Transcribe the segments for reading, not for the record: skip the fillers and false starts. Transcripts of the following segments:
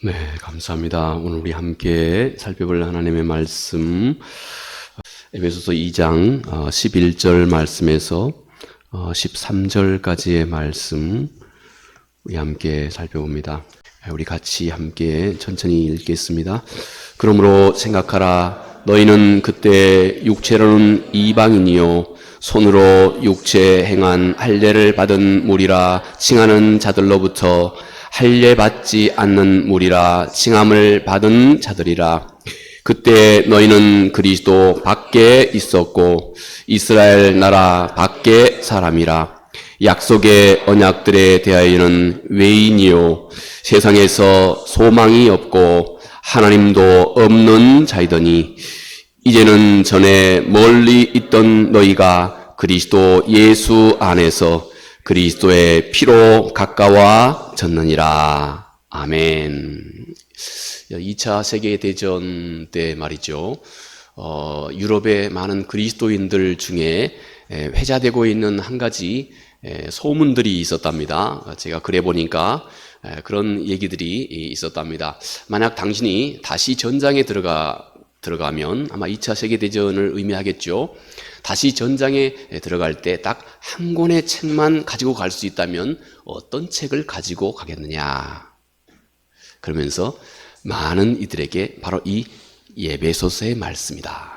네, 감사합니다. 오늘 우리 함께 살펴볼 하나님의 말씀, 에베소서 2장 11절 말씀에서 13절까지의 말씀 우리 함께 살펴봅니다. 우리 같이 함께 천천히 읽겠습니다. 그러므로 생각하라. 너희는 그때 육체로는 이방인이요 손으로 육체 행한 할례를 받은 무리라 칭하는 자들로부터 할례 받지 않는 무리라 칭함을 받은 자들이라. 그때 너희는 그리스도 밖에 있었고 이스라엘 나라 밖에 사람이라. 약속의 언약들에 대하여는 외인이요 세상에서 소망이 없고 하나님도 없는 자이더니 이제는 전에 멀리 있던 너희가 그리스도 예수 안에서 그리스도의 피로 가까워졌느니라. 아멘. 2차 세계대전 때 말이죠. 유럽의 많은 그리스도인들 중에 회자되고 있는 한 가지 소문들이 있었답니다. 제가 그래 보니까 그런 얘기들이 있었답니다. 만약 당신이 다시 전장에 들어가면 아마 2차 세계대전을 의미하겠죠. 다시 전장에 들어갈 때 딱 한 권의 책만 가지고 갈 수 있다면 어떤 책을 가지고 가겠느냐. 그러면서 많은 이들에게 바로 이 에베소서의 말씀이다.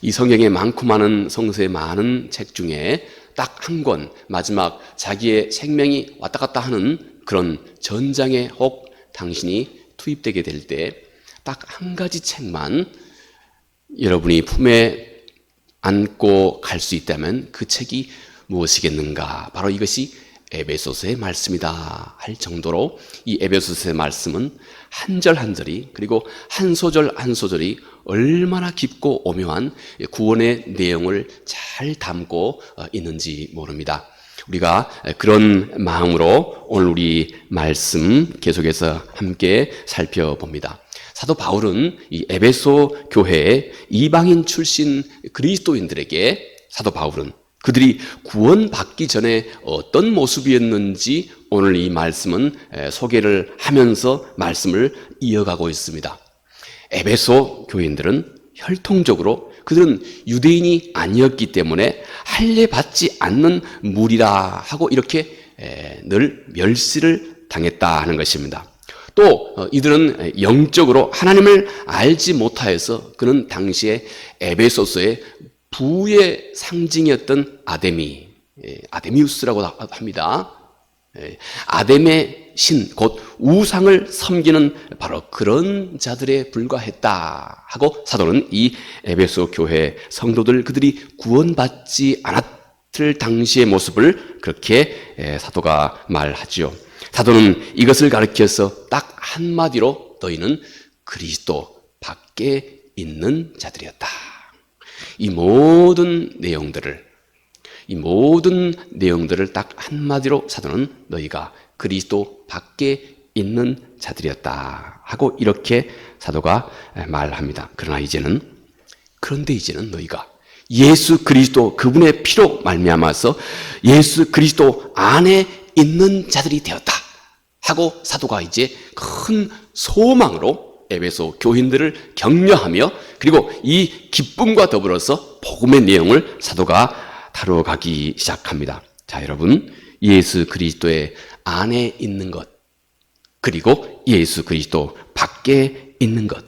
이 성경에 많고 많은 성서의 많은 책 중에 딱 한 권, 마지막 자기의 생명이 왔다 갔다 하는 그런 전장에 혹 당신이 투입되게 될 때 딱 한 가지 책만 여러분이 품에 안고 갈 수 있다면 그 책이 무엇이겠는가? 바로 이것이 에베소서의 말씀이다 할 정도로 이 에베소서의 말씀은 한 절 한 절이 그리고 한 소절 한 소절이 얼마나 깊고 오묘한 구원의 내용을 잘 담고 있는지 모릅니다. 우리가 그런 마음으로 오늘 우리 말씀 계속해서 함께 살펴봅니다. 사도 바울은 이 에베소 교회의 이방인 출신 그리스도인들에게 사도 바울은 그들이 구원받기 전에 어떤 모습이었는지 오늘 이 말씀은 소개를 하면서 말씀을 이어가고 있습니다. 에베소 교인들은 혈통적으로 그들은 유대인이 아니었기 때문에 할례 받지 않는 무리라 하고 이렇게 늘 멸시를 당했다 하는 것입니다. 또 이들은 영적으로 하나님을 알지 못하여서 그는 당시에 에베소서의 부의 상징이었던 아데미우스라고 합니다. 아뎀의 신, 곧 우상을 섬기는 바로 그런 자들에 불과했다 하고 사도는 이 에베소 교회 성도들 그들이 구원받지 않았을 당시의 모습을 그렇게 사도가 말하죠. 사도는 이것을 가리켜서 딱 한마디로 너희는 그리스도 밖에 있는 자들이었다. 이 모든 내용들을 딱 한마디로 사도는 너희가 그리스도 밖에 있는 자들이었다 하고 이렇게 사도가 말합니다. 그런데 이제는 너희가 예수 그리스도 그분의 피로 말미암아서 예수 그리스도 안에 있는 자들이 되었다 하고 사도가 이제 큰 소망으로 에베소 교인들을 격려하며 그리고 이 기쁨과 더불어서 복음의 내용을 사도가 다뤄가기 시작합니다. 자, 여러분, 예수 그리스도의 안에 있는 것 그리고 예수 그리스도 밖에 있는 것,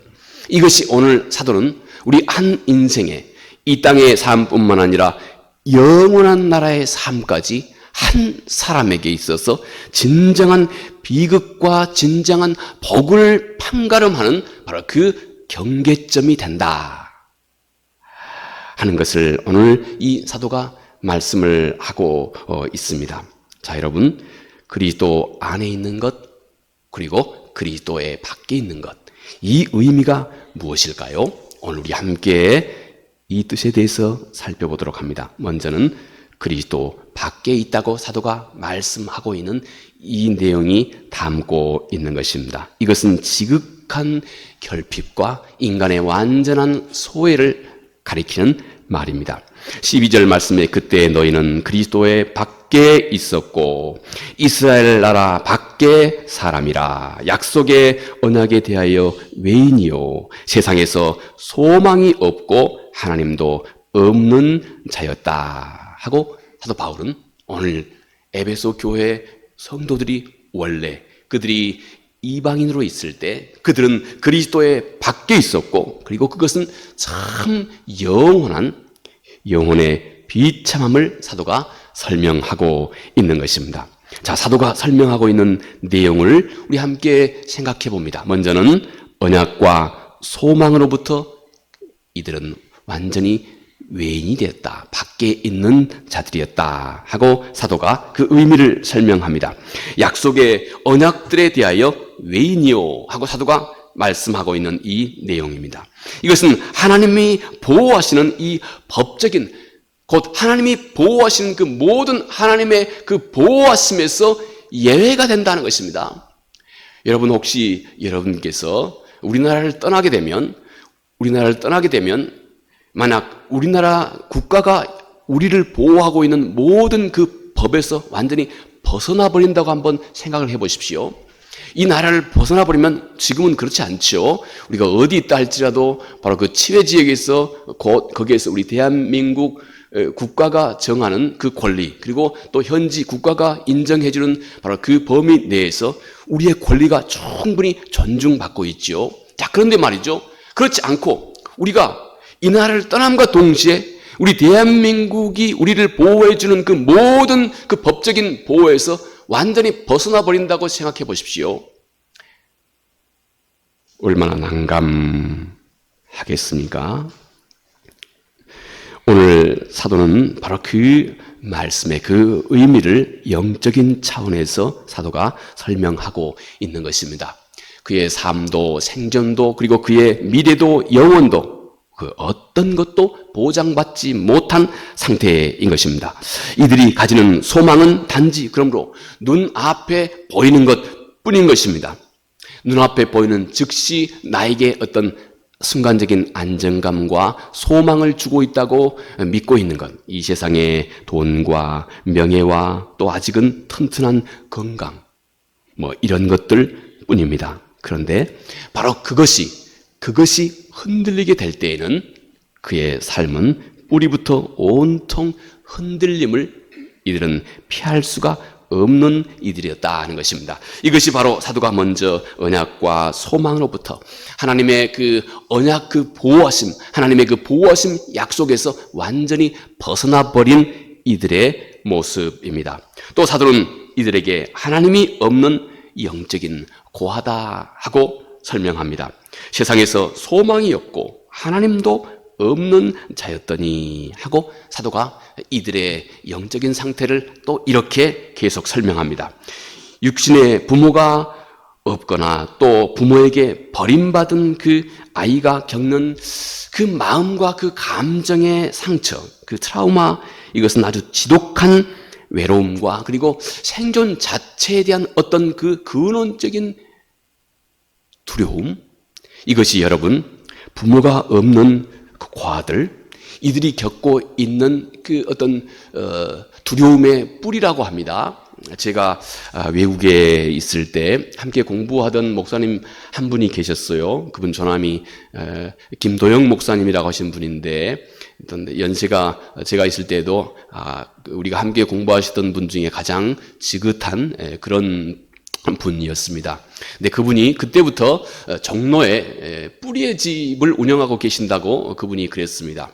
이것이 오늘 사도는 우리 한 인생의 이 땅의 삶뿐만 아니라 영원한 나라의 삶까지 한 사람에게 있어서 진정한 비극과 진정한 복을 판가름하는 바로 그 경계점이 된다 하는 것을 오늘 이 사도가 말씀을 하고 있습니다. 자, 여러분, 그리스도 안에 있는 것 그리고 그리스도의 밖에 있는 것, 이 의미가 무엇일까요? 오늘 우리 함께 이 뜻에 대해서 살펴보도록 합니다. 먼저는 그리스도 밖에 있다고 사도가 말씀하고 있는 이 내용이 담고 있는 것입니다. 이것은 지극한 결핍과 인간의 완전한 소외를 가리키는 말입니다. 12절 말씀에 그때 너희는 그리스도의 밖에 있었고 이스라엘 나라 밖에 사람이라 약속의 언약에 대하여 외인이요 세상에서 소망이 없고 하나님도 없는 자였다 하고 사도 바울은 오늘 에베소 교회 성도들이 원래 그들이 이방인으로 있을 때 그들은 그리스도의 밖에 있었고 그리고 그것은 참 영혼의 비참함을 사도가 설명하고 있는 것입니다. 자, 사도가 설명하고 있는 내용을 우리 함께 생각해 봅니다. 먼저는 언약과 소망으로부터 이들은 완전히 외인이 되었다. 밖에 있는 자들이었다. 하고 사도가 그 의미를 설명합니다. 약속의 언약들에 대하여 외인이요. 하고 사도가 말씀하고 있는 이 내용입니다. 이것은 하나님이 보호하시는 이 법적인 곧 하나님이 보호하시는 그 모든 하나님의 그 보호하심에서 예외가 된다는 것입니다. 여러분 혹시 여러분께서 우리나라를 떠나게 되면 만약 우리나라 국가가 우리를 보호하고 있는 모든 그 법에서 완전히 벗어나 버린다고 한번 생각을 해 보십시오. 이 나라를 벗어나 버리면 지금은 그렇지 않죠. 우리가 어디 있다 할지라도 바로 그 치외 지역에서 거기에서 우리 대한민국 국가가 정하는 그 권리 그리고 또 현지 국가가 인정해주는 바로 그 범위 내에서 우리의 권리가 충분히 존중받고 있죠. 자, 그런데 말이죠. 그렇지 않고 우리가 이 나라를 떠남과 동시에 우리 대한민국이 우리를 보호해주는 그 모든 그 법적인 보호에서 완전히 벗어나 버린다고 생각해 보십시오. 얼마나 난감하겠습니까? 오늘 사도는 바로 그 말씀의 그 의미를 영적인 차원에서 사도가 설명하고 있는 것입니다. 그의 삶도 생존도 그리고 그의 미래도 영원도 그 어떤 것도 보장받지 못한 상태인 것입니다. 이들이 가지는 소망은 단지 그러므로 눈앞에 보이는 것 뿐인 것입니다. 눈앞에 보이는 즉시 나에게 어떤 순간적인 안정감과 소망을 주고 있다고 믿고 있는 것. 이 세상의 돈과 명예와 또 아직은 튼튼한 건강 이런 것들 뿐입니다. 그런데 바로 그것이 흔들리게 될 때에는 그의 삶은 뿌리부터 온통 흔들림을 이들은 피할 수가 없는 이들이었다 하는 것입니다. 이것이 바로 사도가 먼저 언약과 소망으로부터 하나님의 그 언약 그 보호하심, 하나님의 그 보호하심 약속에서 완전히 벗어나 버린 이들의 모습입니다. 또 사도는 이들에게 하나님이 없는 영적인 고하다 하고 설명합니다. 세상에서 소망이 없고 하나님도 없는 자였더니 하고 사도가 이들의 영적인 상태를 또 이렇게 계속 설명합니다. 육신의 부모가 없거나 또 부모에게 버림받은 그 아이가 겪는 그 마음과 그 감정의 상처, 그 트라우마, 이것은 아주 지독한 외로움과 그리고 생존 자체에 대한 어떤 그 근원적인 두려움, 이것이 여러분 부모가 없는 그 고아들 이들이 겪고 있는 그 어떤 두려움의 뿌리라고 합니다. 제가 외국에 있을 때 함께 공부하던 목사님 한 분이 계셨어요. 그분 전함이 김도영 목사님이라고 하신 분인데 연세가 제가 있을 때도 우리가 함께 공부하셨던 분 중에 가장 지긋한 그런 분이었습니다. 근데 그분이 그때부터 종로에 뿌리의 집을 운영하고 계신다고 그분이 그랬습니다.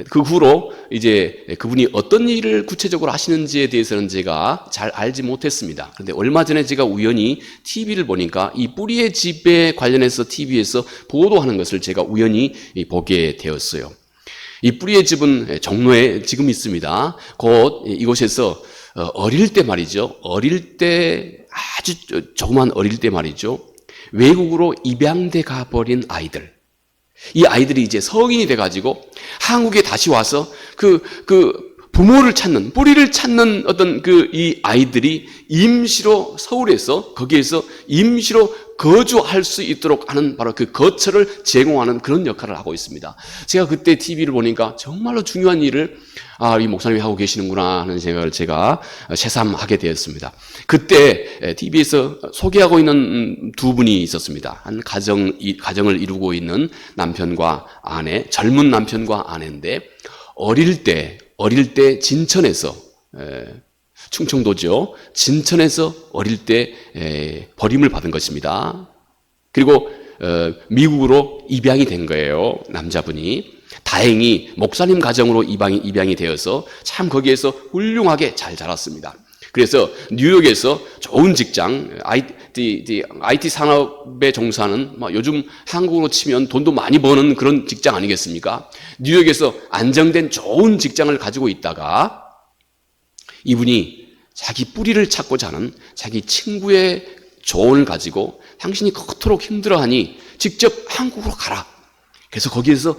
그 후로 이제 그분이 어떤 일을 구체적으로 하시는지에 대해서는 제가 잘 알지 못했습니다. 그런데 얼마 전에 제가 우연히 TV를 보니까 이 뿌리의 집에 관련해서 TV에서 보도하는 것을 제가 우연히 보게 되었어요. 이 뿌리의 집은 종로에 지금 있습니다. 곧 이곳에서 어릴 때 말이죠. 어릴 때 아주 조그만 어릴 때 말이죠. 외국으로 입양돼 가버린 아이들. 이 아이들이 이제 성인이 돼가지고 한국에 다시 와서 그 부모를 찾는, 뿌리를 찾는 어떤 이 아이들이 임시로 서울에서 거기에서 임시로 거주할 수 있도록 하는 바로 그 거처를 제공하는 그런 역할을 하고 있습니다. 제가 그때 TV를 보니까 정말로 중요한 일을 이 목사님이 하고 계시는구나 하는 생각을 제가 새삼하게 되었습니다. 그때 TV에서 소개하고 있는 두 분이 있었습니다. 한 가정을 이루고 있는 남편과 아내, 젊은 남편과 아내인데 어릴 때 진천에서 충청도죠. 진천에서 어릴 때 버림을 받은 것입니다. 그리고 미국으로 입양이 된 거예요. 남자분이. 다행히 목사님 가정으로 입양이 되어서 참 거기에서 훌륭하게 잘 자랐습니다. 그래서 뉴욕에서 좋은 직장, IT 산업에 종사하는 요즘 한국으로 치면 돈도 많이 버는 그런 직장 아니겠습니까? 뉴욕에서 안정된 좋은 직장을 가지고 있다가 이분이 자기 뿌리를 찾고자 하는 자기 친구의 조언을 가지고 당신이 그토록 힘들어하니 직접 한국으로 가라. 그래서 거기에서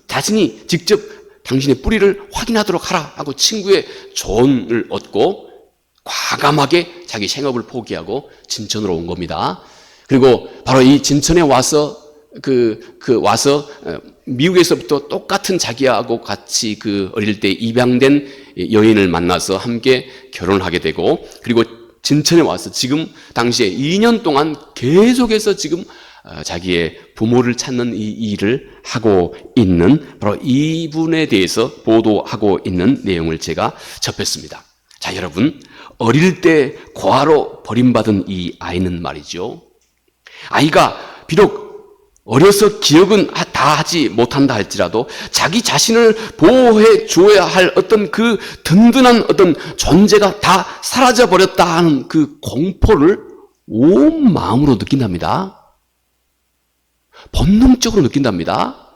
자신이 직접 당신의 뿌리를 확인하도록 하라 하고 친구의 조언을 얻고 과감하게 자기 생업을 포기하고 진천으로 온 겁니다. 그리고 바로 이 진천에 와서 와서 미국에서부터 똑같은 자기하고 같이 어릴 때 입양된 여인을 만나서 함께 결혼을 하게 되고, 그리고 진천에 와서 지금 당시에 2년 동안 계속해서 지금 자기의 부모를 찾는 이 일을 하고 있는 바로 이분에 대해서 보도하고 있는 내용을 제가 접했습니다. 자, 여러분, 어릴 때 고아로 버림받은 이 아이는 말이죠. 아이가 비록 어려서 기억은 다 하지 못한다 할지라도 자기 자신을 보호해 주어야 할 어떤 그 든든한 어떤 존재가 다 사라져 버렸다 하는 그 공포를 온 마음으로 느낀답니다. 본능적으로 느낀답니다.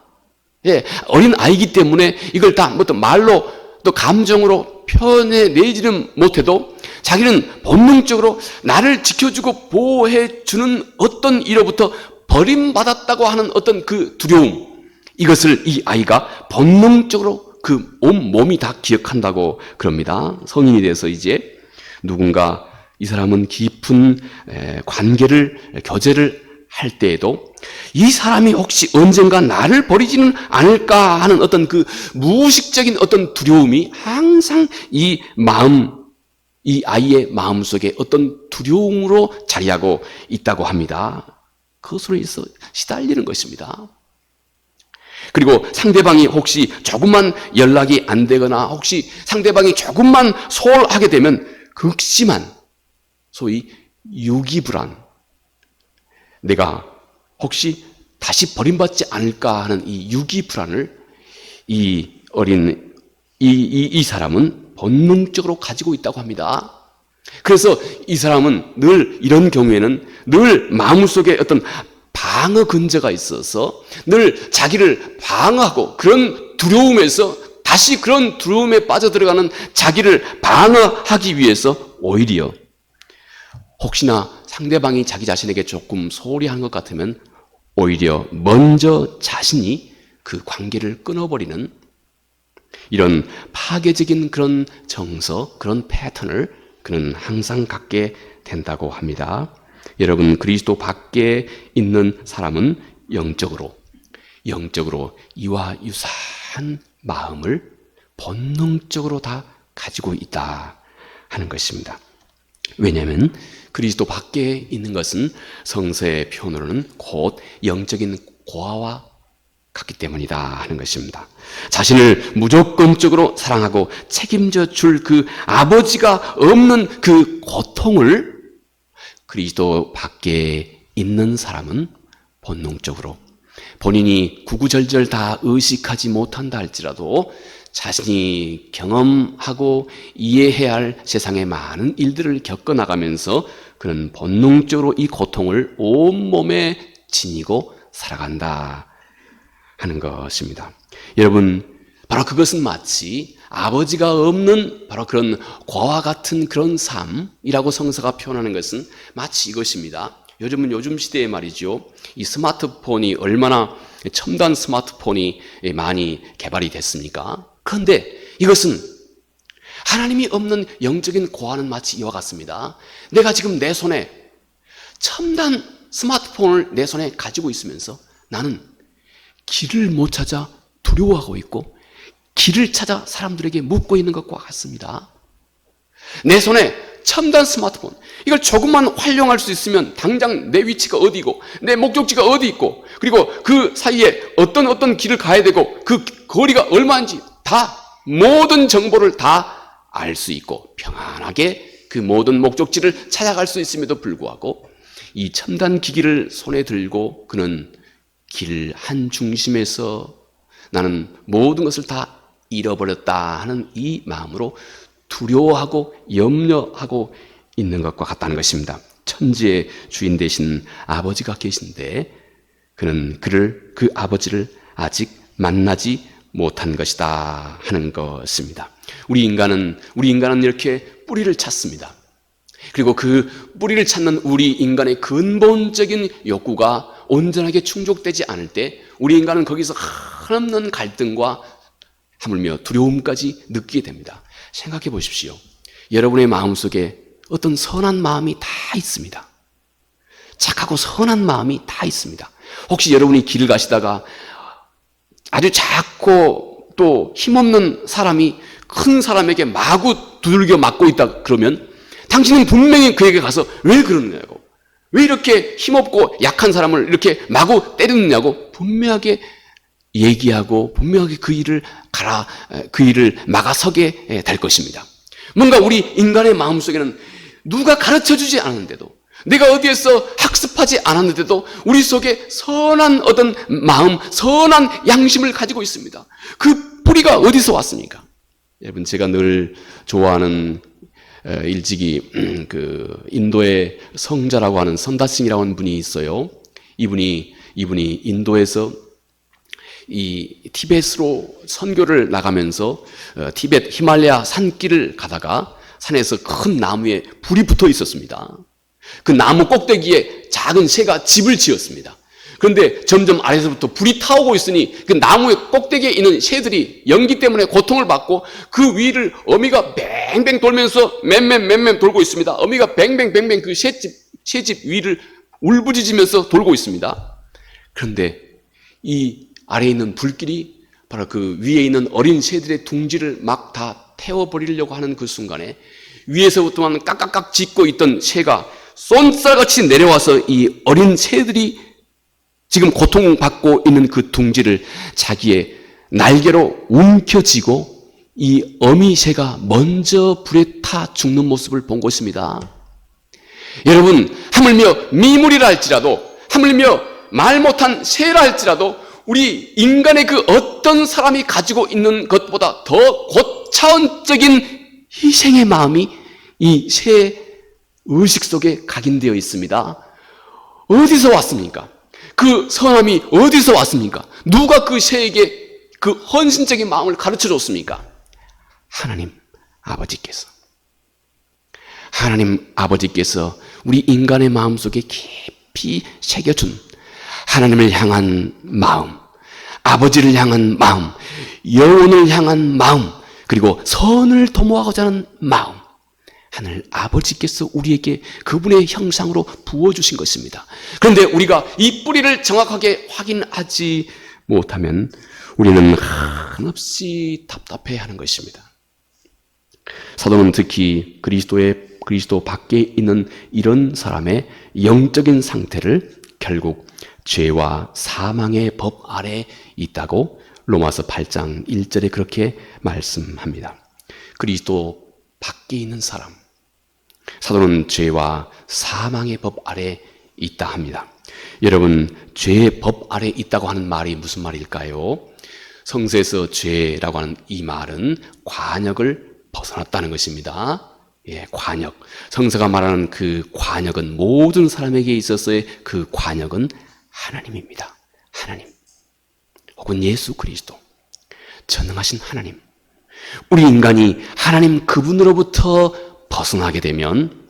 예, 어린 아이기 때문에 이걸 다 어떤 말로 또 감정으로 표현해내지는 못해도 자기는 본능적으로 나를 지켜주고 보호해주는 어떤 이로부터 버림받았다고 하는 어떤 그 두려움, 이것을 이 아이가 본능적으로 그 온 몸이 다 기억한다고 그럽니다. 성인이 돼서 이제 누군가 이 사람은 깊은 교제를 할 때에도 이 사람이 혹시 언젠가 나를 버리지는 않을까 하는 어떤 그 무의식적인 어떤 두려움이 항상 이 아이의 마음 속에 어떤 두려움으로 자리하고 있다고 합니다. 그것으로 인해서 시달리는 것입니다. 그리고 상대방이 혹시 조금만 연락이 안 되거나 혹시 상대방이 조금만 소홀하게 되면 극심한 소위 유기불안, 내가 혹시 다시 버림받지 않을까 하는 이 유기불안을 이 어린 이 사람은 본능적으로 가지고 있다고 합니다. 그래서 이 사람은 늘 이런 경우에는 늘 마음속에 어떤 방어 근저가 있어서 늘 자기를 방어하고 그런 두려움에서 다시 그런 두려움에 빠져들어가는 자기를 방어하기 위해서 오히려 혹시나 상대방이 자기 자신에게 조금 소홀히 한 것 같으면 오히려 먼저 자신이 그 관계를 끊어버리는 이런 파괴적인 그런 정서, 그런 패턴을 그는 항상 갖게 된다고 합니다. 여러분, 그리스도 밖에 있는 사람은 영적으로 이와 유사한 마음을 본능적으로 다 가지고 있다 하는 것입니다. 왜냐하면 그리스도 밖에 있는 것은 성서의 표현으로는 곧 영적인 고아와 같기 때문이다 하는 것입니다. 자신을 무조건적으로 사랑하고 책임져 줄 그 아버지가 없는 그 고통을 그리스도 밖에 있는 사람은 본능적으로 본인이 구구절절 다 의식하지 못한다 할지라도 자신이 경험하고 이해해야 할 세상의 많은 일들을 겪어나가면서 그는 본능적으로 이 고통을 온몸에 지니고 살아간다 하는 것입니다. 여러분, 바로 그것은 마치 아버지가 없는 바로 그런 고아와 같은 그런 삶이라고 성서가 표현하는 것은 마치 이것입니다. 요즘 시대에 말이죠, 이 스마트폰이 얼마나 첨단 스마트폰이 많이 개발이 됐습니까? 그런데 이것은 하나님이 없는 영적인 고아는 마치 이와 같습니다. 내가 지금 내 손에 첨단 스마트폰을 내 손에 가지고 있으면서 나는 길을 못 찾아 두려워하고 있고 길을 찾아 사람들에게 묻고 있는 것과 같습니다. 내 손에 첨단 스마트폰, 이걸 조금만 활용할 수 있으면 당장 내 위치가 어디고 내 목적지가 어디 있고 그리고 그 사이에 어떤 길을 가야 되고 그 거리가 얼마인지 다 모든 정보를 다 알 수 있고 평안하게 그 모든 목적지를 찾아갈 수 있음에도 불구하고 이 첨단 기기를 손에 들고 그는 길 한 중심에서 나는 모든 것을 다 잃어버렸다 하는 이 마음으로 두려워하고 염려하고 있는 것과 같다는 것입니다. 천지의 주인 되신 아버지가 계신데 그는 그 아버지를 아직 만나지 못한 것이다 하는 것입니다. 우리 인간은 이렇게 뿌리를 찾습니다. 그리고 그 뿌리를 찾는 우리 인간의 근본적인 욕구가 온전하게 충족되지 않을 때 우리 인간은 거기서 한없는 갈등과 하물며 두려움까지 느끼게 됩니다. 생각해 보십시오. 여러분의 마음속에 어떤 선한 마음이 다 있습니다. 착하고 선한 마음이 다 있습니다. 혹시 여러분이 길을 가시다가 아주 작고 또 힘없는 사람이 큰 사람에게 마구 두들겨 맞고 있다 그러면 당신은 분명히 그에게 가서 왜 그러느냐고, 왜 이렇게 힘없고 약한 사람을 이렇게 마구 때리느냐고 분명하게 얘기하고 분명하게 그 일을 막아서게 될 것입니다. 뭔가 우리 인간의 마음속에는 누가 가르쳐주지 않았는데도 내가 어디에서 학습하지 않았는데도 우리 속에 선한 어떤 마음, 선한 양심을 가지고 있습니다. 그 뿌리가 어디서 왔습니까? 여러분, 제가 늘 좋아하는 일찍이 그 인도의 성자라고 하는 선다싱이라고 하는 분이 있어요. 이분이 인도에서 이 티벳으로 선교를 나가면서 티벳 히말라야 산길을 가다가 산에서 큰 나무에 불이 붙어 있었습니다. 그 나무 꼭대기에 작은 새가 집을 지었습니다. 그런데 점점 아래서부터 불이 타오고 있으니 그 나무의 꼭대기에 있는 새들이 연기 때문에 고통을 받고 그 위를 어미가 뱅뱅 돌면서 맴맴 돌고 있습니다. 어미가 뱅뱅 그 새집 위를 울부짖으면서 돌고 있습니다. 그런데 이 아래에 있는 불길이 바로 그 위에 있는 어린 새들의 둥지를 막 다 태워버리려고 하는 그 순간에 위에서부터만 깍깍깍 짖고 있던 새가 쏜살같이 내려와서 이 어린 새들이 지금 고통받고 있는 그 둥지를 자기의 날개로 움켜쥐고 이 어미 새가 먼저 불에 타 죽는 모습을 본 것입니다. 여러분, 하물며 미물이라 할지라도, 하물며 말 못한 새라 할지라도 우리 인간의 그 어떤 사람이 가지고 있는 것보다 더 고차원적인 희생의 마음이 이 새 의식 속에 각인되어 있습니다. 어디서 왔습니까? 그 선함이 어디서 왔습니까? 누가 그 새에게 그 헌신적인 마음을 가르쳐 줬습니까? 하나님 아버지께서 우리 인간의 마음속에 깊이 새겨준 하나님을 향한 마음, 아버지를 향한 마음, 영혼을 향한 마음, 그리고 선을 도모하고자 하는 마음, 하늘 아버지께서 우리에게 그분의 형상으로 부어주신 것입니다. 그런데 우리가 이 뿌리를 정확하게 확인하지 못하면 우리는 한없이 답답해하는 것입니다. 사도는 특히 그리스도 밖에 있는 이런 사람의 영적인 상태를 결국 죄와 사망의 법 아래 있다고 로마서 8장 1절에 그렇게 말씀합니다. 그리스도 밖에 있는 사람, 사도는 죄와 사망의 법 아래 있다 합니다. 여러분, 죄의 법 아래 있다고 하는 말이 무슨 말일까요? 성서에서 죄라고 하는 이 말은 관역을 벗어났다는 것입니다. 예, 관역. 성서가 말하는 그 관역은 모든 사람에게 있어서의 그 관역은 하나님입니다. 하나님. 혹은 예수 그리스도. 전능하신 하나님. 우리 인간이 하나님 그분으로부터 벗어나게 되면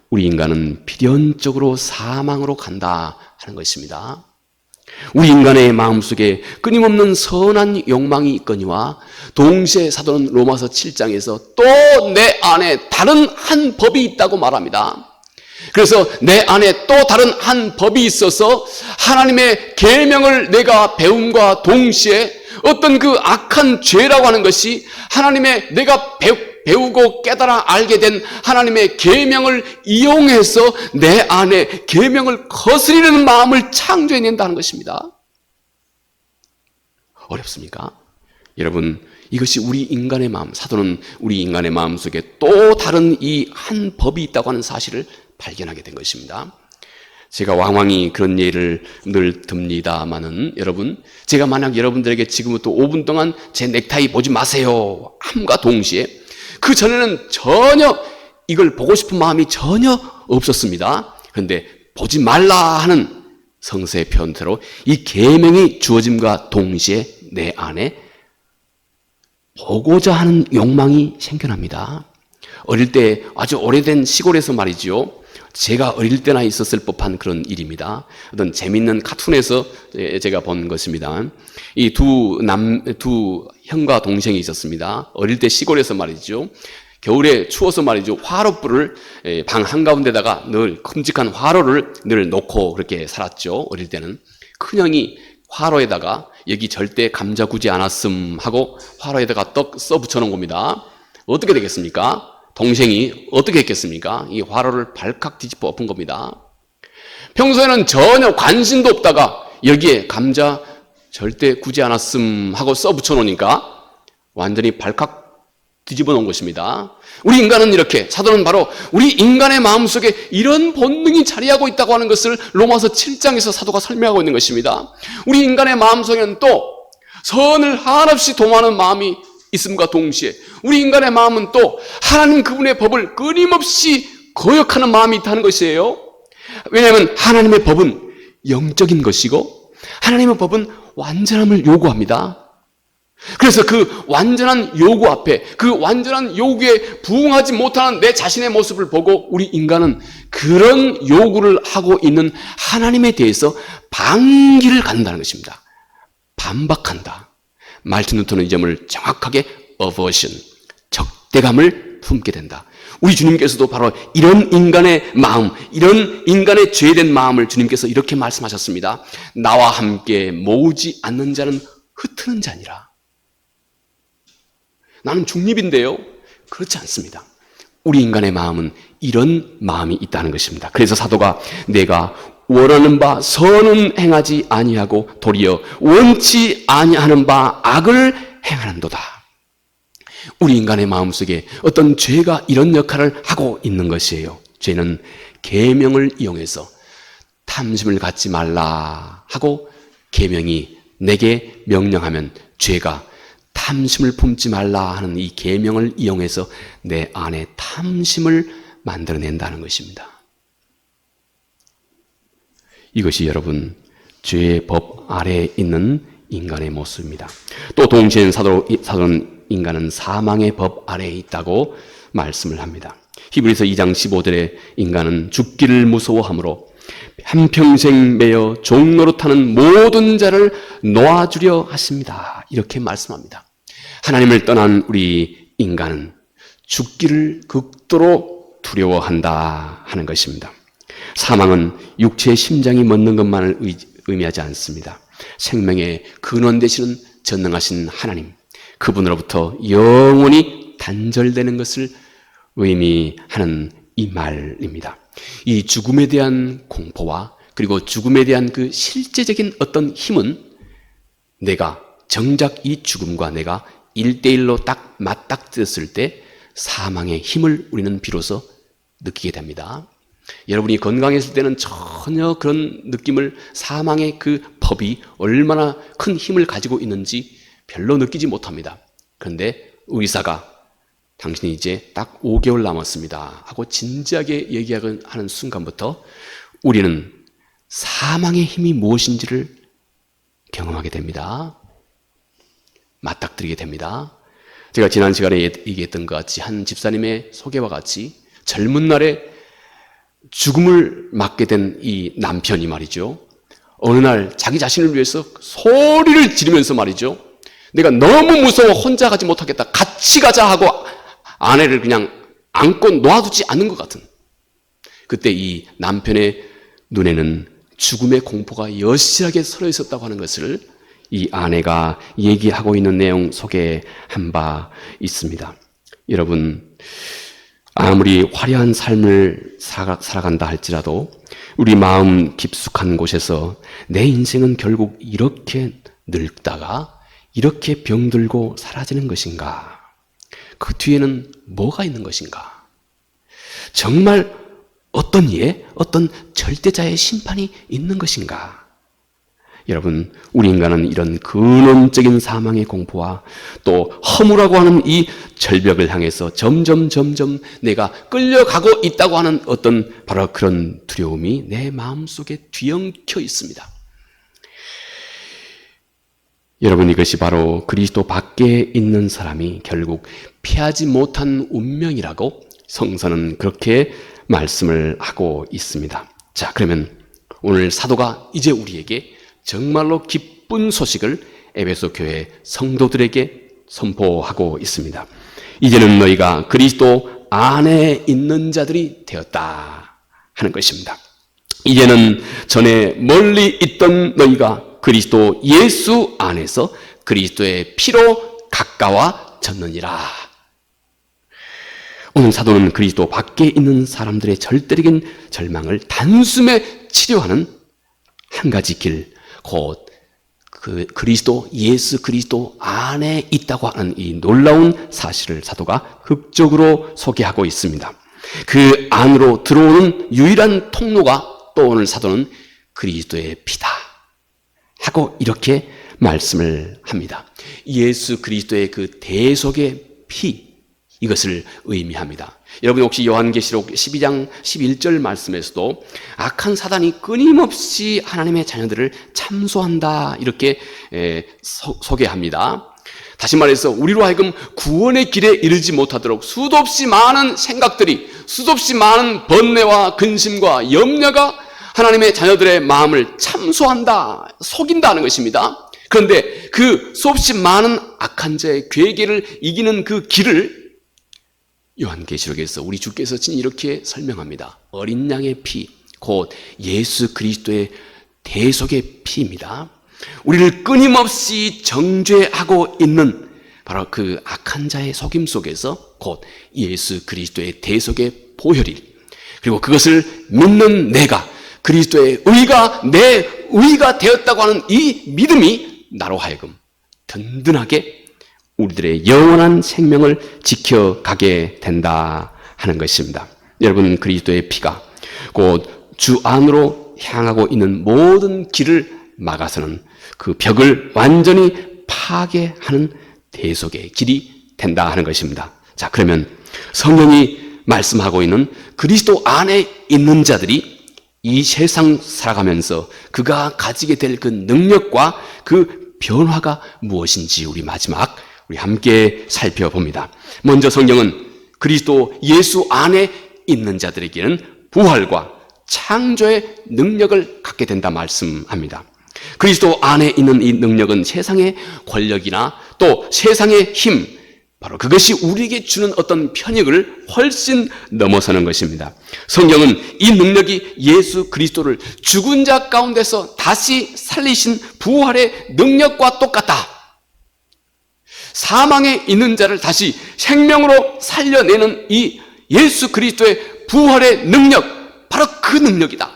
우리 인간은 필연적으로 사망으로 간다 하는 것입니다. 우리 인간의 마음속에 끊임없는 선한 욕망이 있거니와 동시에 사도는 로마서 7장에서 또 내 안에 다른 한 법이 있다고 말합니다. 그래서 내 안에 또 다른 한 법이 있어서 하나님의 계명을 내가 배움과 동시에 어떤 그 악한 죄라고 하는 것이 하나님의 내가 배우고 깨달아 알게 된 하나님의 계명을 이용해서 내 안에 계명을 거스리는 마음을 창조해낸다는 것입니다. 어렵습니까? 여러분, 이것이 우리 인간의 마음, 사도는 우리 인간의 마음 속에 또 다른 이 한 법이 있다고 하는 사실을 발견하게 된 것입니다. 제가 왕왕이 그런 예를 늘 듭니다마는 여러분, 제가 만약 여러분들에게 지금부터 5분 동안 제 넥타이 보지 마세요 함과 동시에 그 전에는 전혀 이걸 보고 싶은 마음이 전혀 없었습니다. 그런데 보지 말라 하는 성서의 표현대로 이 계명이 주어짐과 동시에 내 안에 보고자 하는 욕망이 생겨납니다. 어릴 때 아주 오래된 시골에서 말이지요, 제가 어릴 때나 있었을 법한 그런 일입니다. 어떤 재밌는 카툰에서 제가 본 것입니다. 이 두 형과 동생이 있었습니다. 어릴 때 시골에서 말이죠, 겨울에 추워서 말이죠, 화로불을 방 한가운데다가 늘 큼직한 화로를 늘 놓고 그렇게 살았죠. 어릴 때는 큰형이 화로에다가 여기 절대 감자 구지 않았음 하고 화로에다가 떡 써붙여 놓은 겁니다. 어떻게 되겠습니까? 동생이 어떻게 했겠습니까? 이 화로를 발칵 뒤집어 엎은 겁니다. 평소에는 전혀 관심도 없다가 여기에 감자 절대 구지 않았음 하고 써붙여 놓으니까 완전히 발칵 뒤집어 놓은 것입니다. 우리 인간은 이렇게, 사도는 바로 우리 인간의 마음속에 이런 본능이 자리하고 있다고 하는 것을 로마서 7장에서 사도가 설명하고 있는 것입니다. 우리 인간의 마음속에는 또 선을 한없이 도모하는 마음이 있음과 동시에 우리 인간의 마음은 또 하나님 그분의 법을 끊임없이 거역하는 마음이 있다는 것이에요. 왜냐하면 하나님의 법은 영적인 것이고 하나님의 법은 완전함을 요구합니다. 그래서 그 완전한 요구 앞에, 그 완전한 요구에 부응하지 못하는 내 자신의 모습을 보고 우리 인간은 그런 요구를 하고 있는 하나님에 대해서 반기를 갖는다는 것입니다. 반박한다. 말틴 루터는 이 점을 정확하게 aversion, 적대감을 품게 된다. 우리 주님께서도 바로 이런 인간의 마음, 이런 인간의 죄된 마음을 주님께서 이렇게 말씀하셨습니다. 나와 함께 모으지 않는 자는 흩트는 자니라. 나는 중립인데요, 그렇지 않습니다. 우리 인간의 마음은 이런 마음이 있다는 것입니다. 그래서 사도가 내가 원하는 바 선은 행하지 아니하고 도리어 원치 아니하는 바 악을 행하는도다. 우리 인간의 마음속에 어떤 죄가 이런 역할을 하고 있는 것이에요. 죄는 계명을 이용해서 탐심을 갖지 말라 하고 계명이 내게 명령하면 죄가 탐심을 품지 말라 하는 이 계명을 이용해서 내 안에 탐심을 만들어낸다는 것입니다. 이것이 여러분 죄의 법 아래에 있는 인간의 모습입니다. 또 동시에 사도는 인간은 사망의 법 아래에 있다고 말씀을 합니다. 히브리서 2장 15절에 인간은 죽기를 무서워하므로 한평생 매여 종노릇하는 모든 자를 놓아주려 하십니다. 이렇게 말씀합니다. 하나님을 떠난 우리 인간은 죽기를 극도로 두려워한다 하는 것입니다. 사망은 육체의 심장이 멎는 것만을 의미하지 않습니다. 생명의 근원 되시는 전능하신 하나님, 그분으로부터 영원히 단절되는 것을 의미하는 이 말입니다. 이 죽음에 대한 공포와 그리고 죽음에 대한 그 실제적인 어떤 힘은 내가 정작 이 죽음과 내가 1대1로 딱 맞닥뜨렸을 때 사망의 힘을 우리는 비로소 느끼게 됩니다. 여러분이 건강했을 때는 전혀 그런 느낌을, 사망의 그 법이 얼마나 큰 힘을 가지고 있는지 별로 느끼지 못합니다. 그런데 의사가 당신이 이제 딱 5개월 남았습니다 하고 진지하게 얘기하는 순간부터 우리는 사망의 힘이 무엇인지를 경험하게 됩니다. 맞닥뜨리게 됩니다. 제가 지난 시간에 얘기했던 것 같이 한 집사님의 소개와 같이 젊은 날에 죽음을 맞게 된 이 남편이 말이죠, 어느 날 자기 자신을 위해서 소리를 지르면서 말이죠, 내가 너무 무서워 혼자 가지 못하겠다, 같이 가자 하고 아내를 그냥 안고 놓아두지 않는 것 같은 그때 이 남편의 눈에는 죽음의 공포가 여실하게 서려 있었다고 하는 것을 이 아내가 얘기하고 있는 내용 속에 한 바 있습니다. 여러분, 아무리 화려한 삶을 살아간다 할지라도 우리 마음 깊숙한 곳에서 내 인생은 결국 이렇게 늙다가 이렇게 병들고 사라지는 것인가? 그 뒤에는 뭐가 있는 것인가? 정말 어떤 어떤 절대자의 심판이 있는 것인가? 여러분, 우리 인간은 이런 근원적인 사망의 공포와 또 허무라고 하는 이 절벽을 향해서 점점 내가 끌려가고 있다고 하는 어떤 바로 그런 두려움이 내 마음속에 뒤엉켜 있습니다. 여러분, 이것이 바로 그리스도 밖에 있는 사람이 결국 피하지 못한 운명이라고 성서는 그렇게 말씀을 하고 있습니다. 자, 그러면 오늘 사도가 이제 우리에게 정말로 기쁜 소식을 에베소 교회 성도들에게 선포하고 있습니다. 이제는 너희가 그리스도 안에 있는 자들이 되었다 하는 것입니다. 이제는 전에 멀리 있던 너희가 그리스도 예수 안에서 그리스도의 피로 가까워졌느니라. 오늘 사도는 그리스도 밖에 있는 사람들의 절대적인 절망을 단숨에 치료하는 한 가지 길, 곧 그리스도 예수 그리스도 안에 있다고 하는 이 놀라운 사실을 사도가 극적으로 소개하고 있습니다. 그 안으로 들어오는 유일한 통로가 또 오늘 사도는 그리스도의 피다 하고 이렇게 말씀을 합니다. 예수 그리스도의 그 대속의 피, 이것을 의미합니다. 여러분, 혹시 요한계시록 12장 11절 말씀에서도 악한 사단이 끊임없이 하나님의 자녀들을 참소한다 이렇게 소개합니다. 다시 말해서 우리로 하여금 구원의 길에 이르지 못하도록 수도 없이 많은 생각들이, 수도 없이 많은 번뇌와 근심과 염려가 하나님의 자녀들의 마음을 참소한다, 속인다는 것입니다. 그런데 그 수없이 많은 악한 자의 괴계를 이기는 그 길을 요한계시록에서 우리 주께서 친히 이렇게 설명합니다. 어린 양의 피, 곧 예수 그리스도의 대속의 피입니다. 우리를 끊임없이 정죄하고 있는 바로 그 악한 자의 속임 속에서 곧 예수 그리스도의 대속의 보혈이, 그리고 그것을 믿는 내가 그리스도의 의가 내 의가 되었다고 하는 이 믿음이 나로 하여금 든든하게 우리들의 영원한 생명을 지켜가게 된다 하는 것입니다. 여러분, 그리스도의 피가 곧 주 안으로 향하고 있는 모든 길을 막아서는 그 벽을 완전히 파괴하는 대속의 길이 된다 하는 것입니다. 자, 그러면 성령이 말씀하고 있는 그리스도 안에 있는 자들이 이 세상 살아가면서 그가 가지게 될 그 능력과 그 변화가 무엇인지 우리 함께 살펴봅니다. 먼저 성경은 그리스도 예수 안에 있는 자들에게는 부활과 창조의 능력을 갖게 된다 말씀합니다. 그리스도 안에 있는 이 능력은 세상의 권력이나 또 세상의 힘, 바로 그것이 우리에게 주는 어떤 편익을 훨씬 넘어서는 것입니다. 성경은 이 능력이 예수 그리스도를 죽은 자 가운데서 다시 살리신 부활의 능력과 똑같다. 사망에 있는 자를 다시 생명으로 살려내는 이 예수 그리스도의 부활의 능력, 바로 그 능력이다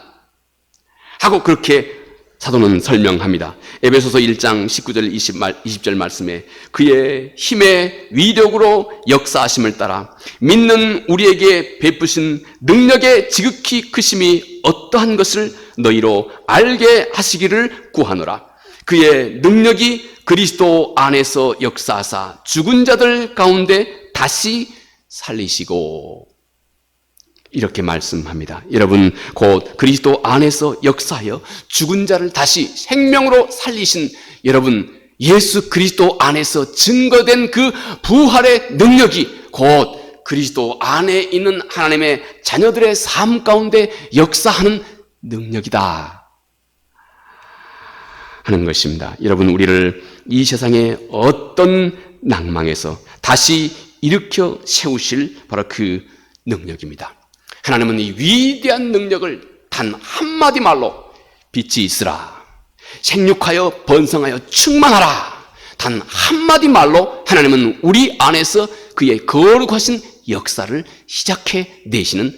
하고 그렇게 사도는 설명합니다. 에베소서 1장 19절 20절 말씀에 그의 힘의 위력으로 역사하심을 따라 믿는 우리에게 베푸신 능력의 지극히 크심이 어떠한 것을 너희로 알게 하시기를 구하노라. 그의 능력이 그리스도 안에서 역사하사 죽은 자들 가운데 다시 살리시고, 이렇게 말씀합니다. 여러분, 곧 그리스도 안에서 역사하여 죽은 자를 다시 생명으로 살리신 여러분, 예수 그리스도 안에서 증거된 그 부활의 능력이 곧 그리스도 안에 있는 하나님의 자녀들의 삶 가운데 역사하는 능력이다 하는 것입니다. 여러분, 우리를 이 세상의 어떤 낭망에서 다시 일으켜 세우실 바로 그 능력입니다. 하나님은 이 위대한 능력을 단 한마디 말로 빛이 있으라, 생육하여 번성하여 충만하라, 단 한마디 말로 하나님은 우리 안에서 그의 거룩하신 역사를 시작해 내시는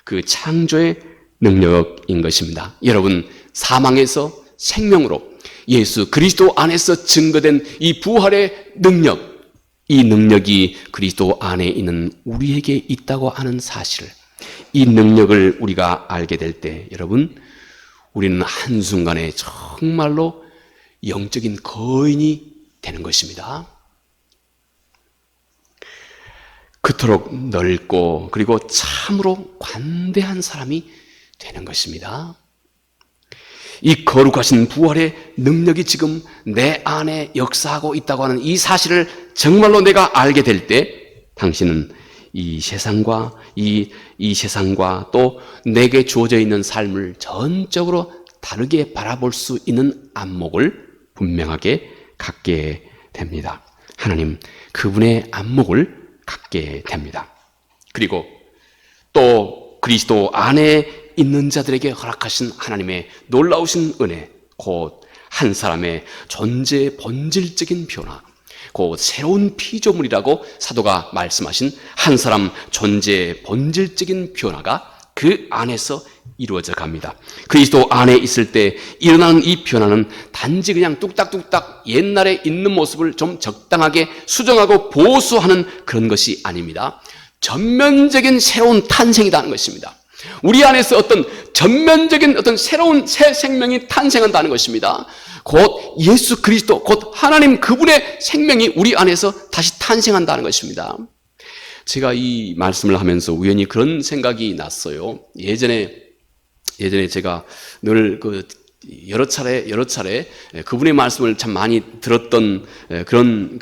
그 창조의 능력인 것입니다. 여러분, 사망에서 생명으로 예수 그리스도 안에서 증거된 이 부활의 능력, 이 능력이 그리스도 안에 있는 우리에게 있다고 하는 사실을, 이 능력을 우리가 알게 될 때 여러분, 우리는 한순간에 정말로 영적인 거인이 되는 것입니다. 그토록 넓고 그리고 참으로 관대한 사람이 되는 것입니다. 이 거룩하신 부활의 능력이 지금 내 안에 역사하고 있다고 하는 이 사실을 정말로 내가 알게 될 때 당신은 이 세상과 또 내게 주어져 있는 삶을 전적으로 다르게 바라볼 수 있는 안목을 분명하게 갖게 됩니다. 하나님, 그분의 안목을 갖게 됩니다. 그리고 또 그리스도 안에 있는 자들에게 허락하신 하나님의 놀라우신 은혜, 곧 한 사람의 존재 본질적인 변화, 곧 새로운 피조물이라고 사도가 말씀하신 한 사람 존재 본질적인 변화가 그 안에서 이루어져 갑니다. 그리스도 안에 있을 때 일어나는 이 변화는 단지 그냥 뚝딱뚝딱 옛날에 있는 모습을 좀 적당하게 수정하고 보수하는 그런 것이 아닙니다. 전면적인 새로운 탄생이라는 것입니다. 우리 안에서 어떤 전면적인 어떤 새로운 새 생명이 탄생한다는 것입니다. 곧 예수 그리스도, 곧 하나님 그분의 생명이 우리 안에서 다시 탄생한다는 것입니다. 제가 이 말씀을 하면서 우연히 그런 생각이 났어요. 예전에 제가 늘 여러 차례 그분의 말씀을 참 많이 들었던 그런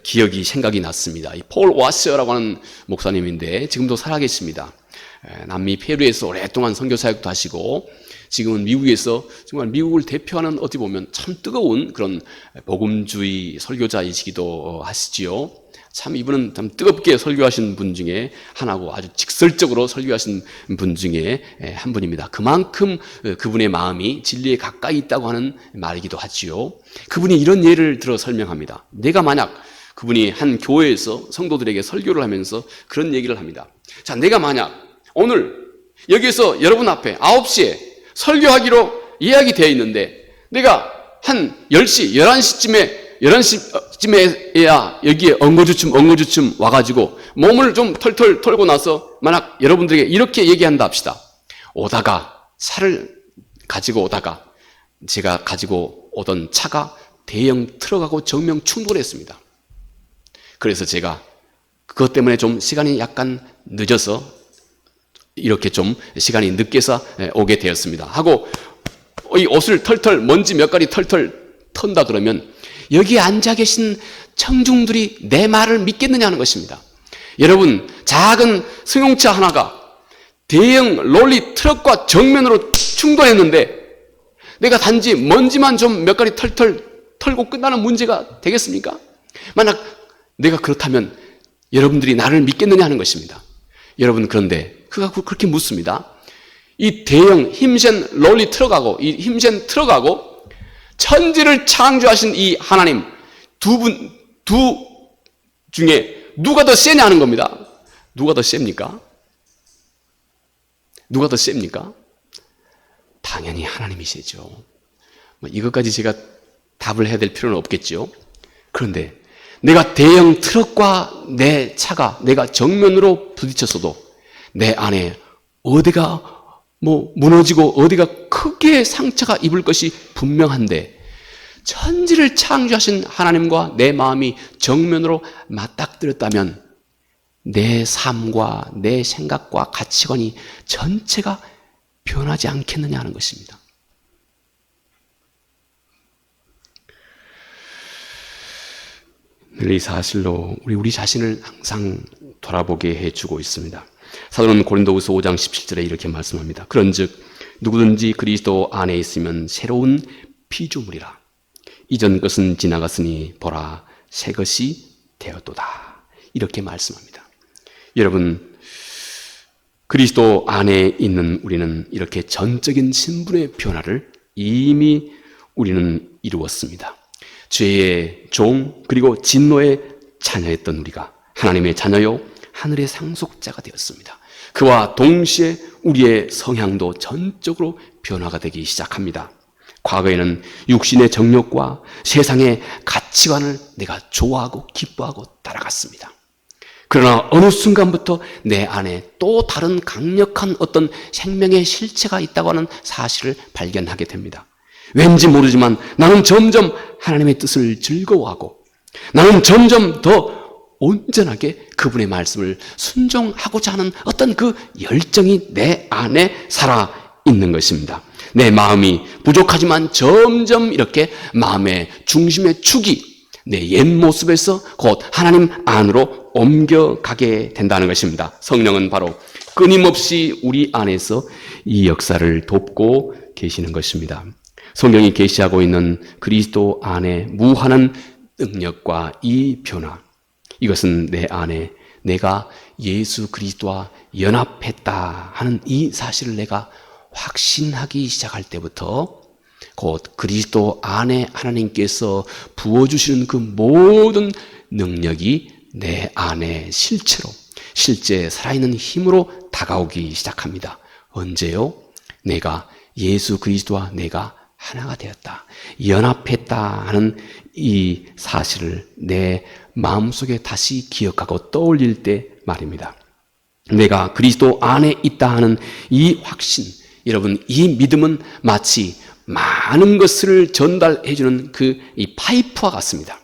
기억이 생각이 났습니다. 이 폴 와셔라고 하는 목사님인데 지금도 살아계십니다. 남미 페루에서 오랫동안 선교 사역도 하시고 지금은 미국에서 정말 미국을 대표하는 어떻게 보면 참 뜨거운 그런 복음주의 설교자이시기도 하시지요. 참 이분은 참 뜨겁게 설교하신 분 중에 하나고 아주 직설적으로 설교하신 분 중에 한 분입니다. 그만큼 그분의 마음이 진리에 가까이 있다고 하는 말이기도 하지요. 그분이 이런 예를 들어 설명합니다. 내가 만약 그분이 한 교회에서 성도들에게 설교를 하면서 그런 얘기를 합니다. 자, 내가 만약 오늘 여기서 여러분 앞에 9시에 설교하기로 예약이 되어 있는데 내가 한 10시, 11시쯤에야 여기에 엉거주춤 와가지고 몸을 좀 털털 털고 나서 만약 여러분들에게 이렇게 얘기한다 합시다. 차를 가지고 오다가 제가 가지고 오던 차가 대형 트럭하고 정면 충돌했습니다. 그래서 제가 그것 때문에 좀 시간이 약간 늦어서 이렇게 좀 시간이 늦게서 오게 되었습니다. 하고 이 옷을 털털 먼지 몇 가지 털털 턴다 그러면 여기 앉아 계신 청중들이 내 말을 믿겠느냐는 것입니다. 여러분, 작은 승용차 하나가 대형 롤리 트럭과 정면으로 충돌했는데 내가 단지 먼지만 좀 몇 가지 털털 털고 끝나는 문제가 되겠습니까? 만약 내가 그렇다면 여러분들이 나를 믿겠느냐 하는 것입니다. 여러분, 그런데 그가 그렇게 묻습니다. 이 대형 힘센 롤리 트럭하고 이 힘센 트럭하고 천지를 창조하신 이 하나님 두 중에 누가 더 세냐 하는 겁니다. 누가 더 셉니까? 누가 더 셉니까? 당연히 하나님이 세죠. 이것까지 제가 답을 해야 될 필요는 없겠죠. 그런데 내가 대형 트럭과 내 차가 내가 정면으로 부딪혔어도 내 안에 어디가 무너지고 어디가 크게 상처가 입을 것이 분명한데 천지를 창조하신 하나님과 내 마음이 정면으로 맞닥뜨렸다면 내 삶과 내 생각과 가치관이 전체가 변하지 않겠느냐 하는 것입니다. 이 사실로 우리 자신을 항상 돌아보게 해주고 있습니다. 사도는 고린도후서 5장 17절에 이렇게 말씀합니다. 그런즉 누구든지 그리스도 안에 있으면 새로운 피조물이라. 이전 것은 지나갔으니 보라 새 것이 되었도다. 이렇게 말씀합니다. 여러분, 그리스도 안에 있는 우리는 이렇게 전적인 신분의 변화를 이미 우리는 이루었습니다. 죄의 종 그리고 진노의 자녀였던 우리가 하나님의 자녀요 하늘의 상속자가 되었습니다. 그와 동시에 우리의 성향도 전적으로 변화가 되기 시작합니다. 과거에는 육신의 정욕과 세상의 가치관을 내가 좋아하고 기뻐하고 따라갔습니다. 그러나 어느 순간부터 내 안에 또 다른 강력한 어떤 생명의 실체가 있다고 하는 사실을 발견하게 됩니다. 왠지 모르지만 나는 점점 하나님의 뜻을 즐거워하고 나는 점점 더 온전하게 그분의 말씀을 순종하고자 하는 어떤 그 열정이 내 안에 살아 있는 것입니다. 내 마음이 부족하지만 점점 이렇게 마음의 중심의 축이 내 옛 모습에서 곧 하나님 안으로 옮겨가게 된다는 것입니다. 성령은 바로 끊임없이 우리 안에서 이 역사를 돕고 계시는 것입니다. 성령이 계시하고 있는 그리스도 안에 무한한 능력과 이 변화, 이것은 내 안에 내가 예수 그리스도와 연합했다 하는 이 사실을 내가 확신하기 시작할 때부터 곧 그리스도 안에 하나님께서 부어주시는 그 모든 능력이 내 안에 실체로 실제 살아있는 힘으로 다가오기 시작합니다. 언제요? 내가 예수 그리스도와 내가 하나가 되었다, 연합했다 하는 이 사실을 내 마음속에 다시 기억하고 떠올릴 때 말입니다. 내가 그리스도 안에 있다 하는 이 확신, 여러분 이 믿음은 마치 많은 것을 전달해주는 이 파이프와 같습니다.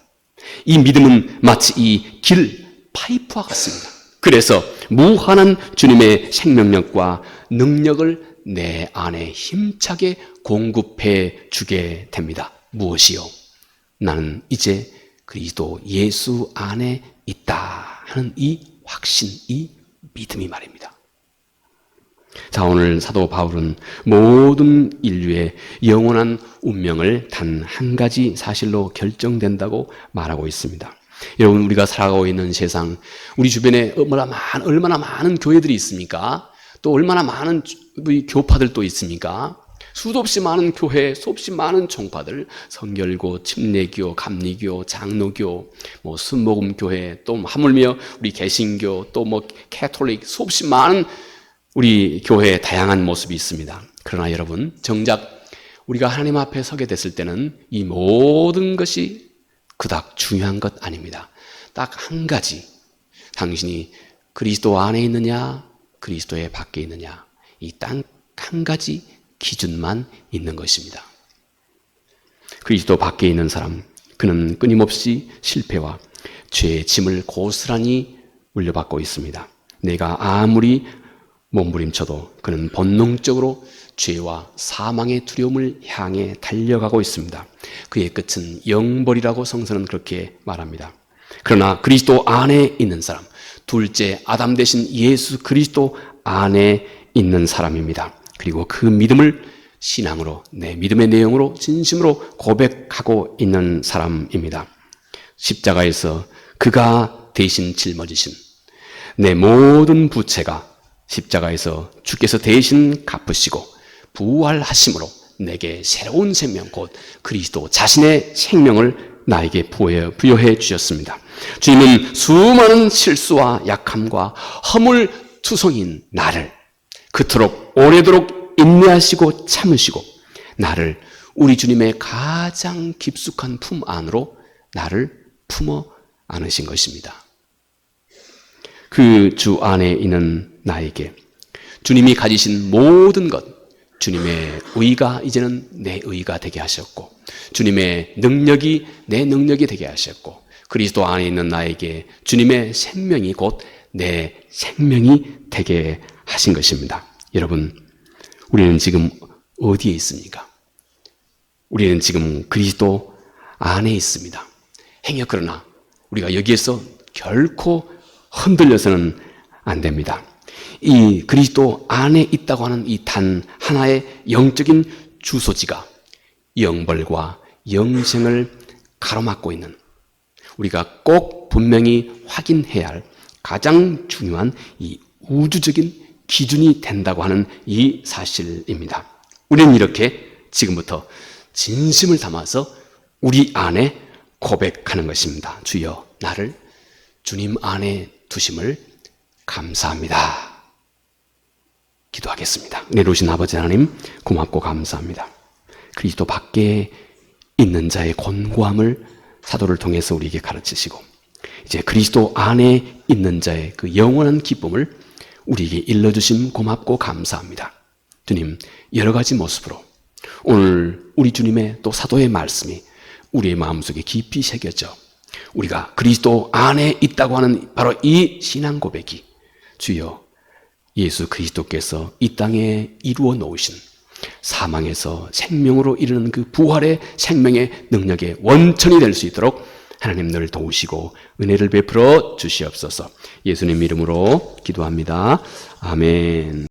이 믿음은 마치 이 길 파이프와 같습니다. 그래서 무한한 주님의 생명력과 능력을 내 안에 힘차게 공급해 주게 됩니다. 무엇이요? 나는 이제 그리스도 예수 안에 있다 하는 이 확신, 이 믿음이 말입니다. 자, 오늘 사도 바울은 모든 인류의 영원한 운명을 단 한 가지 사실로 결정된다고 말하고 있습니다. 여러분, 우리가 살아가고 있는 세상, 우리 주변에 얼마나 많은 교회들이 있습니까? 또 얼마나 많은 교파들도 있습니까? 수도 없이 많은 교회, 수없이 많은 종파들, 성결교, 침례교, 감리교, 장로교, 순복음교회, 또 하물며 우리 개신교, 또 캐톨릭, 수없이 많은 우리 교회의 다양한 모습이 있습니다. 그러나 여러분, 정작 우리가 하나님 앞에 서게 됐을 때는 이 모든 것이 그닥 중요한 것 아닙니다. 딱 한 가지, 당신이 그리스도 안에 있느냐, 그리스도의 밖에 있느냐, 이 딱 한 가지 기준만 있는 것입니다. 그리스도 밖에 있는 사람, 그는 끊임없이 실패와 죄의 짐을 고스란히 물려받고 있습니다. 내가 아무리 몸부림쳐도 그는 본능적으로 죄와 사망의 두려움을 향해 달려가고 있습니다. 그의 끝은 영벌이라고 성서는 그렇게 말합니다. 그러나 그리스도 안에 있는 사람, 둘째 아담 대신 예수 그리스도 안에 있는 사람입니다. 그리고 그 믿음을 신앙으로, 내 믿음의 내용으로 진심으로 고백하고 있는 사람입니다. 십자가에서 그가 대신 짊어지신 내 모든 부채가 십자가에서 주께서 대신 갚으시고 부활하심으로 내게 새로운 생명, 곧 그리스도 자신의 생명을 나에게 부여해 주셨습니다. 주님은 수많은 실수와 약함과 허물투성인 나를 그토록 오래도록 인내하시고 참으시고 나를 우리 주님의 가장 깊숙한 품 안으로 나를 품어 안으신 것입니다. 그 주 안에 있는 나에게 주님이 가지신 모든 것, 주님의 의가 이제는 내 의가 되게 하셨고, 주님의 능력이 내 능력이 되게 하셨고, 그리스도 안에 있는 나에게 주님의 생명이 곧 내 생명이 되게 하신 것입니다. 여러분, 우리는 지금 어디에 있습니까? 우리는 지금 그리스도 안에 있습니다. 행여 그러나 우리가 여기에서 결코 흔들려서는 안 됩니다. 이 그리스도 안에 있다고 하는 이 단 하나의 영적인 주소지가 영벌과 영생을 가로막고 있는, 우리가 꼭 분명히 확인해야 할 가장 중요한 이 우주적인 기준이 된다고 하는 이 사실입니다. 우리는 이렇게 지금부터 진심을 담아서 우리 안에 고백하는 것입니다. 주여, 나를 주님 안에 두심을 감사합니다. 기도하겠습니다. 은혜로우신 아버지 하나님, 고맙고 감사합니다. 그리스도 밖에 있는 자의 곤고함을 사도를 통해서 우리에게 가르치시고, 이제 그리스도 안에 있는 자의 그 영원한 기쁨을 우리에게 일러주심 고맙고 감사합니다. 주님, 여러 가지 모습으로 오늘 우리 주님의 또 사도의 말씀이 우리의 마음속에 깊이 새겨져 우리가 그리스도 안에 있다고 하는 바로 이 신앙 고백이 주여, 예수 그리스도께서 이 땅에 이루어 놓으신 사망에서 생명으로 이르는 그 부활의 생명의 능력의 원천이 될 수 있도록 하나님 늘 도우시고 은혜를 베풀어 주시옵소서. 예수님 이름으로 기도합니다. 아멘.